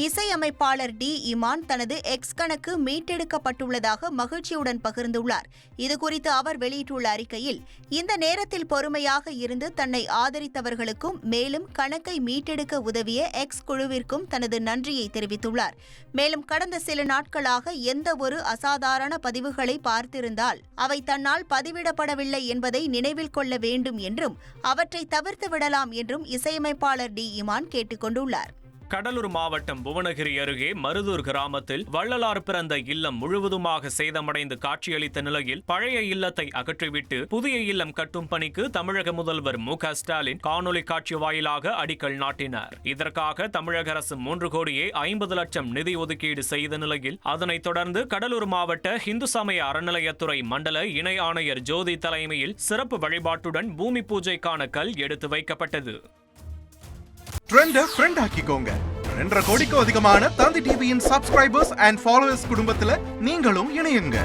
இசையமைப்பாளர் டி இமான் தனது எக்ஸ் கணக்கு மீட்டெடுக்கப்பட்டுள்ளதாக மகிழ்ச்சியுடன் பகிர்ந்துள்ளார். இதுகுறித்து அவர் வெளியிட்டுள்ள அறிக்கையில், இந்த நேரத்தில் பொறுமையாக இருந்து தன்னை ஆதரித்தவர்களுக்கும் மேலும் கணக்கை மீட்டெடுக்க உதவிய எக்ஸ் குழுவிற்கும் தனது நன்றியை தெரிவித்துள்ளார். மேலும் கடந்த சில நாட்களாக எந்த ஒரு அசாதாரண பதிவுகளை பார்த்திருந்தால் அவை தன்னால் பதிவிடப்படவில்லை என்பதை நினைவில் கொள்ள வேண்டும் என்றும் அவற்றை தவிர்த்து விடலாம் என்றும் இசையமைப்பாளர் டி இமான் கேட்டுக் கொண்டுள்ளார். கடலூர் மாவட்டம் புவனகிரி அருகே மருதூர் கிராமத்தில் வள்ளலார் பிறந்த இல்லம் முழுவதுமாக சேதமடைந்து காட்சியளித்த நிலையில் பழைய இல்லத்தை அகற்றிவிட்டு புதிய இல்லம் கட்டும் பணிக்கு தமிழக முதல்வர் மு.க.ஸ்டாலின் காணொலி காட்சி வாயிலாக அடிக்கல் நாட்டினார். இதற்காக தமிழக அரசு 3,50,00,000 நிதி ஒதுக்கீடு செய்த நிலையில் அதனைத் தொடர்ந்து கடலூர் மாவட்ட இந்து சமய அறநிலையத்துறை மண்டல இணை ஆணையர் ஜோதி தலைமையில் சிறப்பு வழிபாட்டுடன் பூமி பூஜைக்கான கல் எடுத்து வைக்கப்பட்டது. ட்ரெண்டை ஃப்ரெண்ட் ஆக்கிக்கோங்க. 2.5 கோடிக்கும் அதிகமான தந்தி டிவியின் சப்ஸ்கிரைபர்ஸ் அண்ட் ஃபாலோவர்ஸ் குடும்பத்துல நீங்களும் இணையுங்க.